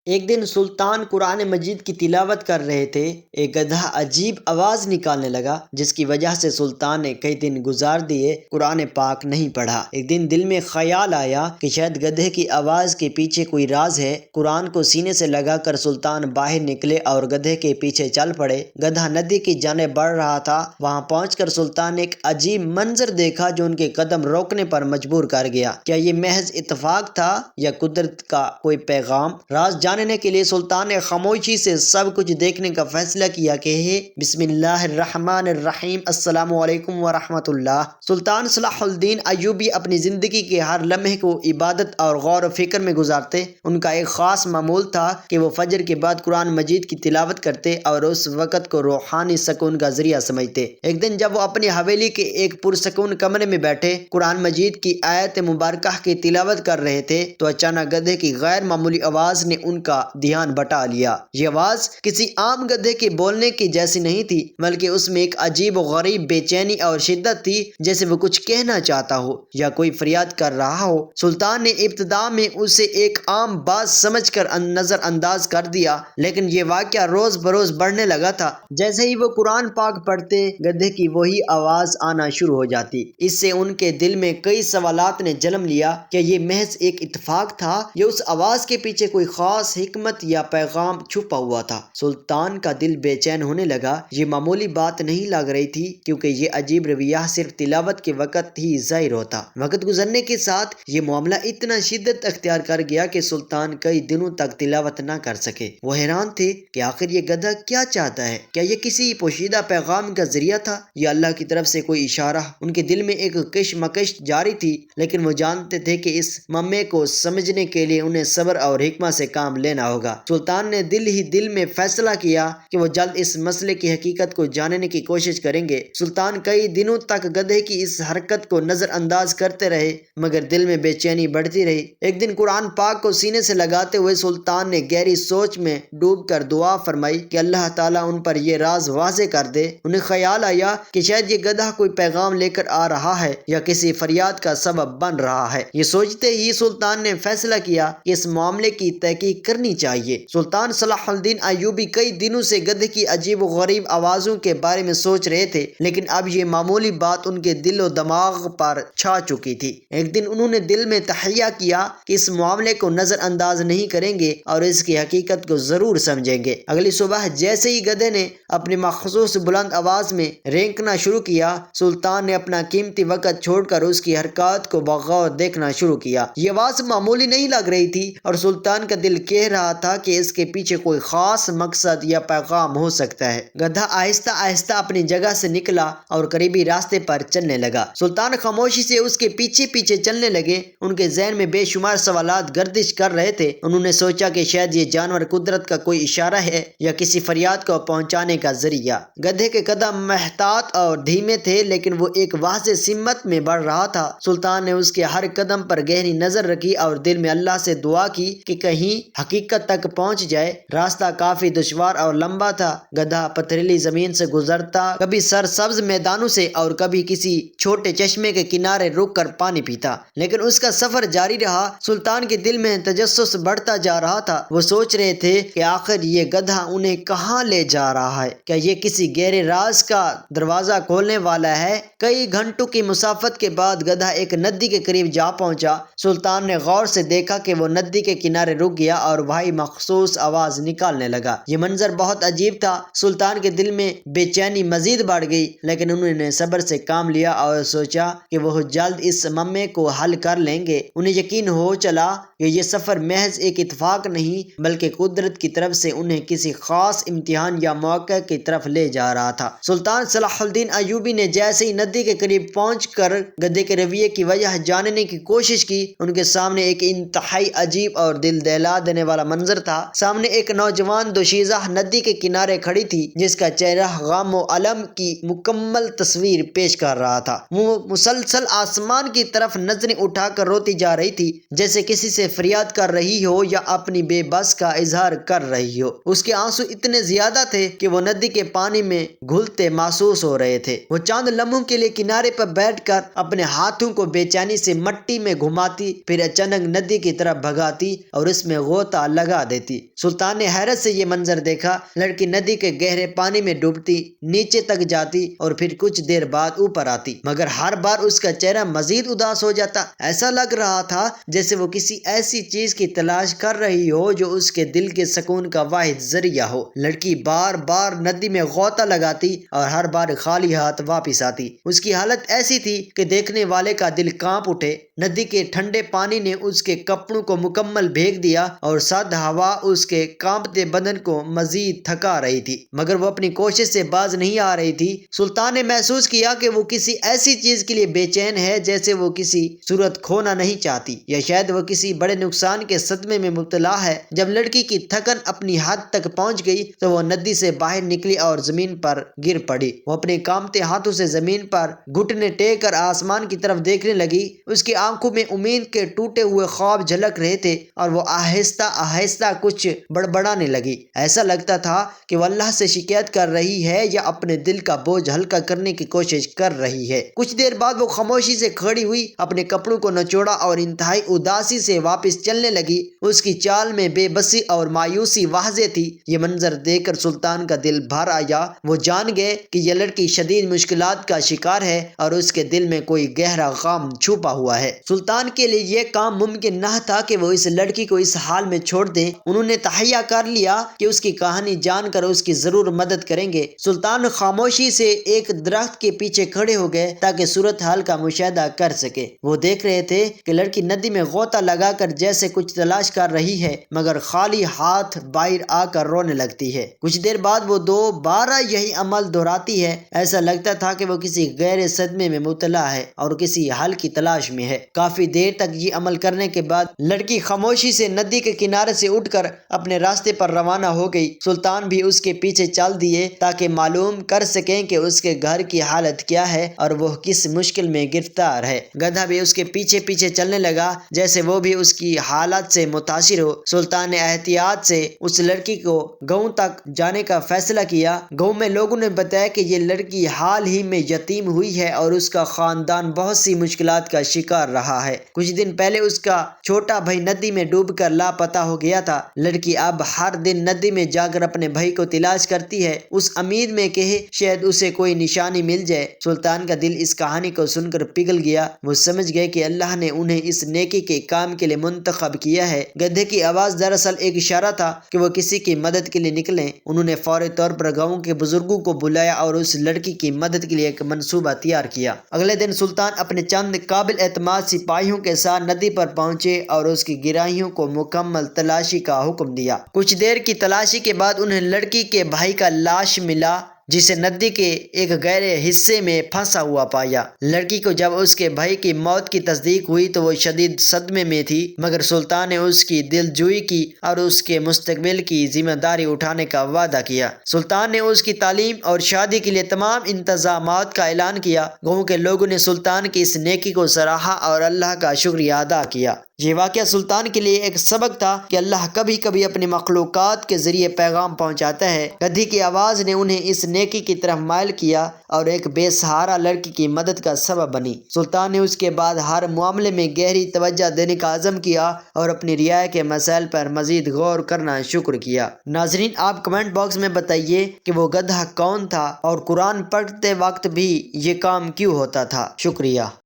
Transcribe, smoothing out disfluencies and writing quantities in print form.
ایک دن سلطان قرآن مجید کی تلاوت کر رہے تھے۔ ایک گدھا عجیب آواز نکالنے لگا جس کی وجہ سے سلطان نے کئی دن گزار دیے قرآن پاک نہیں پڑھا۔ ایک دن دل میں خیال آیا کہ شاید گدھے کی آواز کے پیچھے کوئی راز ہے۔ قرآن کو سینے سے لگا کر سلطان باہر نکلے اور گدھے کے پیچھے چل پڑے۔ گدھا ندی کی جانب بڑھ رہا تھا۔ وہاں پہنچ کر سلطان نے ایک عجیب منظر دیکھا جو ان کے قدم روکنے پر مجبور کر گیا۔ کیا یہ محض اتفاق تھا یا قدرت کا کوئی پیغام؟ راز جاننے کے لیے سلطان نے خاموشی سے سب کچھ دیکھنے کا فیصلہ کیا کہ بسم اللہ الرحمن الرحیم، السلام علیکم ورحمۃ اللہ۔ سلطان صلاح الدین ایوبی اپنی زندگی کے ہر لمحے کو عبادت اور غور و فکر میں گزارتے۔ ان کا ایک خاص معمول تھا کہ وہ فجر کے بعد قرآن مجید کی تلاوت کرتے اور اس وقت کو روحانی سکون کا ذریعہ سمجھتے۔ ایک دن جب وہ اپنی حویلی کے ایک پرسکون کمرے میں بیٹھے قرآن مجید کی آیت مبارکہ کی تلاوت کر رہے تھے تو اچانک گدھے کی غیر معمولی آواز نے ان کا دھیان بٹا لیا۔ یہ آواز کسی عام گدھے کے بولنے کی جیسی نہیں تھی بلکہ اس میں ایک عجیب و غریب بے چینی اور شدت تھی، جیسے وہ کچھ کہنا چاہتا ہو یا کوئی فریاد کر رہا ہو۔ سلطان نے ابتدا میں اسے ایک عام بات سمجھ کر نظر انداز کر دیا، لیکن یہ واقعہ روز بروز بڑھنے لگا تھا۔ جیسے ہی وہ قرآن پاک پڑھتے گدھے کی وہی آواز آنا شروع ہو جاتی۔ اس سے ان کے دل میں کئی سوالات نے جنم لیا۔ کیا یہ محض ایک اتفاق تھا یا اس آواز کے پیچھے کوئی خاص حکمت یا پیغام چھپا ہوا تھا؟ سلطان کا دل بے چین ہونے لگا۔ یہ معمولی بات نہیں لگ رہی تھی کیونکہ یہ عجیب رویہ صرف تلاوت کے وقت ہی ظاہر ہوتا۔ وقت گزرنے کے ساتھ یہ معاملہ اتنا شدت اختیار کر گیا کہ سلطان کئی دنوں تک تلاوت نہ کر سکے۔ وہ حیران تھے کہ آخر یہ گدھا کیا چاہتا ہے؟ کیا یہ کسی پوشیدہ پیغام کا ذریعہ تھا یا اللہ کی طرف سے کوئی اشارہ؟ ان کے دل میں ایک کشمکش جاری تھی، لیکن وہ جانتے تھے کہ اس معاملے کو سمجھنے کے لیے انہیں صبر اور حکمت سے کام لینا ہوگا۔ سلطان نے دل ہی دل میں فیصلہ کیا کہ وہ جلد اس مسئلے کی حقیقت کو جاننے کی کوشش کریں گے۔ سلطان کئی دنوں تک گدھے کی اس حرکت کو نظر انداز کرتے رہے مگر دل میں بے چینی بڑھتی رہی۔ ایک دن قرآن پاک کو سینے سے لگاتے ہوئے سلطان نے گہری سوچ میں ڈوب کر دعا فرمائی کہ اللہ تعالیٰ ان پر یہ راز واضح کر دے۔ انہیں خیال آیا کہ شاید یہ گدھا کوئی پیغام لے کر آ رہا ہے یا کسی فریاد کا سبب بن رہا ہے۔ یہ سوچتے ہی سلطان نے فیصلہ کیا کہ اس معاملے کی تحقیق کرنی چاہیے۔ سلطان صلاح الدین ایوبی کئی دنوں سے گدھے کی عجیب و غریب آوازوں کے بارے میں سوچ رہے تھے، لیکن اب یہ معمولی بات ان کے دل و دماغ پر چھا چکی تھی۔ ایک دن انہوں نے دل میں تحیہ کیا کہ اس معاملے کو نظر انداز نہیں کریں گے اور اس کی حقیقت کو ضرور سمجھیں گے۔ اگلی صبح جیسے ہی گدھے نے اپنی مخصوص بلند آواز میں رینکنا شروع کیا، سلطان نے اپنا قیمتی وقت چھوڑ کر اس کی حرکات کو بغور دیکھنا شروع کیا۔ یہ آواز معمولی نہیں لگ رہی تھی اور سلطان کا دل کہہ رہا تھا کہ اس کے پیچھے کوئی خاص مقصد یا پیغام ہو سکتا ہے۔ گدھا آہستہ آہستہ اپنی جگہ سے نکلا اور قریبی راستے پر چلنے لگا۔ سلطان خاموشی سے اس کے پیچھے پیچھے چلنے لگے۔ ان کے ذہن میں بے شمار سوالات گردش کر رہے تھے۔ انہوں نے سوچا کہ شاید یہ جانور قدرت کا کوئی اشارہ ہے یا کسی فریاد کو پہنچانے کا ذریعہ۔ گدھے کے قدم محتاط اور دھیمے تھے لیکن وہ ایک واضح سمت میں بڑھ رہا تھا۔ سلطان نے اس کے ہر قدم پر گہری نظر رکھی اور دل میں اللہ سے دعا کی کہ کہیں حقیقت تک پہنچ جائے۔ راستہ کافی دشوار اور لمبا تھا۔ گدھا پتھریلی زمین سے گزرتا، کبھی سرسبز میدانوں سے اور کبھی کسی چھوٹے چشمے کے کنارے رک کر پانی پیتا، لیکن اس کا سفر جاری رہا۔ سلطان کے دل میں تجسس بڑھتا جا رہا تھا۔ وہ سوچ رہے تھے کہ آخر یہ گدھا انہیں کہاں لے جا رہا ہے؟ کیا یہ کسی گہرے راز کا دروازہ کھولنے والا ہے؟ کئی گھنٹوں کی مسافت کے بعد گدھا ایک ندی کے قریب جا پہنچا۔ سلطان نے غور سے دیکھا کہ وہ ندی کے کنارے رک گیا اور وہی مخصوص آواز نکالنے لگا۔ یہ منظر بہت عجیب تھا۔ سلطان کے دل میں بے چینی مزید بڑھ گئی، لیکن انہوں نے صبر سے کام لیا اور سوچا کہ وہ جلد اس معاملے کو حل کر لیں گے۔ انہیں یقین ہو چلا کہ یہ سفر محض ایک اتفاق نہیں بلکہ قدرت کی طرف سے انہیں کسی خاص امتحان یا موقع کی طرف لے جا رہا تھا۔ سلطان صلاح الدین ایوبی نے جیسے ہی ندی کے قریب پہنچ کر گدھے کے رویے کی وجہ جاننے کی کوشش کی، ان کے سامنے ایک انتہائی عجیب اور دل دہلا دینے والا منظر تھا۔ سامنے ایک نوجوان دوشیزہ ندی کے کنارے کھڑی تھی جس کا چہرہ غم و الم کی مکمل تصویر پیش کر رہا تھا۔ وہ مسلسل آسمان کی طرف نظریں اٹھا کر روتی جا رہی تھی، جیسے کسی سے فریاد کر رہی ہو یا اپنی بے بس کا اظہار کر رہی ہو۔ اس کے آنسو اتنے زیادہ تھے کہ وہ ندی کے پانی میں گھلتے محسوس ہو رہے تھے۔ وہ چند لمحوں کے لیے کنارے پر بیٹھ کر اپنے ہاتھوں کو بے چینی سے مٹی میں گھماتی، پھر اچانک ندی کی طرف بھگاتی اور اس میں غوطہ غوطہ لگا دیتی۔ سلطان نے حیرت سے یہ منظر دیکھا، لڑکی ندی کے گہرے پانی میں ڈوبتی، نیچے تک جاتی اور پھر کچھ دیر بعد اوپر آتی، مگر ہر بار اس کا چہرہ مزید اداس ہو جاتا۔ ایسا لگ رہا تھا جیسے وہ کسی ایسی چیز کی تلاش کر رہی ہو جو اس کے دل کے سکون کا واحد ذریعہ ہو۔ لڑکی بار بار ندی میں غوطہ لگاتی اور ہر بار خالی ہاتھ واپس آتی۔ اس کی حالت ایسی تھی کہ دیکھنے والے کا دل کانپ اٹھے۔ ندی کے ٹھنڈے پانی نے اس کے کپڑوں کو مکمل بھیگ دیا اور سرد ہوا اس کے کانپتے بدن کو مزید تھکا رہی تھی، مگر وہ اپنی کوشش سے باز نہیں آ رہی تھی۔ سلطان نے محسوس کیا کہ وہ کسی ایسی چیز کے لیے بے چین ہے جیسے وہ کسی صورت کھونا نہیں چاہتی، یا شاید وہ کسی بڑے نقصان کے صدمے میں مبتلا ہے۔ جب لڑکی کی تھکن اپنی حد تک پہنچ گئی تو وہ ندی سے باہر نکلی اور زمین پر گر پڑی۔ وہ اپنے کانپتے ہاتھوں سے زمین پر گھٹنے ٹیک کر آسمان کی طرف دیکھنے لگی۔ اس کی آنکھوں میں امید کے ٹوٹے ہوئے خواب جھلک رہے تھے اور وہ آہستہ آہستہ کچھ بڑبڑانے لگی۔ ایسا لگتا تھا کہ وہ اللہ سے شکایت کر رہی ہے یا اپنے دل کا بوجھ ہلکا کرنے کی کوشش کر رہی ہے۔ کچھ دیر بعد وہ خاموشی سے کھڑی ہوئی، اپنے کپڑوں کو نچوڑا اور انتہائی اداسی سے واپس چلنے لگی۔ اس کی چال میں بے بسی اور مایوسی واضح تھی۔ یہ منظر دیکھ کر سلطان کا دل بھر آیا۔ وہ جان گئے کہ یہ لڑکی شدید مشکلات کا شکار ہے اور اس کے دل میں کوئی گہرا غم چھپا ہوا ہے۔ سلطان کے لیے یہ کام ممکن نہ تھا کہ وہ اس لڑکی کو اس حال میں چھوڑ دیں۔ انہوں نے تہیہ کر لیا کہ اس کی کہانی جان کر اس کی ضرور مدد کریں گے۔ سلطان خاموشی سے ایک درخت کے پیچھے کھڑے ہو گئے تاکہ صورتحال کا مشاہدہ کر سکے۔ وہ دیکھ رہے تھے کہ لڑکی ندی میں غوطہ لگا کر جیسے کچھ تلاش کر رہی ہے، مگر خالی ہاتھ باہر آ کر رونے لگتی ہے۔ کچھ دیر بعد وہ دوبارہ یہی عمل دہراتی ہے۔ ایسا لگتا تھا کہ وہ کسی غیر صدمے میں مبتلا ہے اور کسی حل کی تلاش میں ہے۔ کافی دیر تک یہ عمل کرنے کے بعد لڑکی خاموشی سے ندی کے کنارے سے اٹھ کر اپنے راستے پر روانہ ہو گئی۔ سلطان بھی اس کے پیچھے چل دیے تاکہ معلوم کر سکیں کہ اس کے گھر کی حالت کیا ہے اور وہ کس مشکل میں گرفتار ہے۔ گدھا بھی اس کے پیچھے پیچھے چلنے لگا جیسے وہ بھی اس کی حالت سے متاثر ہو۔ سلطان نے احتیاط سے اس لڑکی کو گاؤں تک جانے کا فیصلہ کیا۔ گاؤں میں لوگوں نے بتایا کہ یہ لڑکی حال ہی میں یتیم ہوئی ہے اور اس کا خاندان بہت سی مشکلات کا شکار رہا ہے۔ کچھ دن پہلے اس کا چھوٹا بھائی ندی میں ڈوب کر لاپتہ ہو گیا تھا۔ لڑکی اب ہر دن ندی میں جا کر اپنے بھائی کو تلاش کرتی ہے، اس امید میں کہ شاید اسے کوئی نشانی مل جائے۔ سلطان کا دل اس کہانی کو سن کر پگھل گیا۔ وہ سمجھ گئے کہ اللہ نے انہیں اس نیکی کے کام کے لیے منتخب کیا ہے۔ گدھے کی آواز دراصل ایک اشارہ تھا کہ وہ کسی کی مدد کے لیے نکلیں۔ انہوں نے فوری طور پر گاؤں کے بزرگوں کو بلایا اور اس لڑکی کی مدد کے لیے ایک منصوبہ تیار کیا۔ اگلے دن سلطان اپنے چند قابل اعتماد سپاہیوں کے ساتھ ندی پر پہنچے اور اس کی گہرائیوں کو مکمل تلاشی کا حکم دیا۔ کچھ دیر کی تلاشی کے بعد انہیں لڑکی کے بھائی کا لاش ملا، جسے ندی کے ایک گہرے حصے میں پھنسا ہوا پایا۔ لڑکی کو جب اس کے بھائی کی موت کی تصدیق ہوئی تو وہ شدید صدمے میں تھی، مگر سلطان نے اس کی دلجوئی کی اور اس کے مستقبل کی ذمہ داری اٹھانے کا وعدہ کیا۔ سلطان نے اس کی تعلیم اور شادی کے لیے تمام انتظامات کا اعلان کیا۔ گاؤں کے لوگوں نے سلطان کی اس نیکی کو سراہا اور اللہ کا شکریہ ادا کیا۔ یہ واقعہ سلطان کے لیے ایک سبق تھا کہ اللہ کبھی کبھی اپنی مخلوقات کے ذریعے پیغام پہنچاتا ہے۔ گدھے کی آواز نے انہیں اس نیکی کی طرف مائل کیا اور ایک بے سہارا لڑکی کی مدد کا سبب بنی۔ سلطان نے اس کے بعد ہر معاملے میں گہری توجہ دینے کا عزم کیا اور اپنی رعایا کے مسائل پر مزید غور کرنا شروع کیا۔ ناظرین، آپ کمنٹ باکس میں بتائیے کہ وہ گدھا کون تھا اور قرآن پڑھتے وقت بھی یہ کام کیوں ہوتا تھا۔ شکریہ۔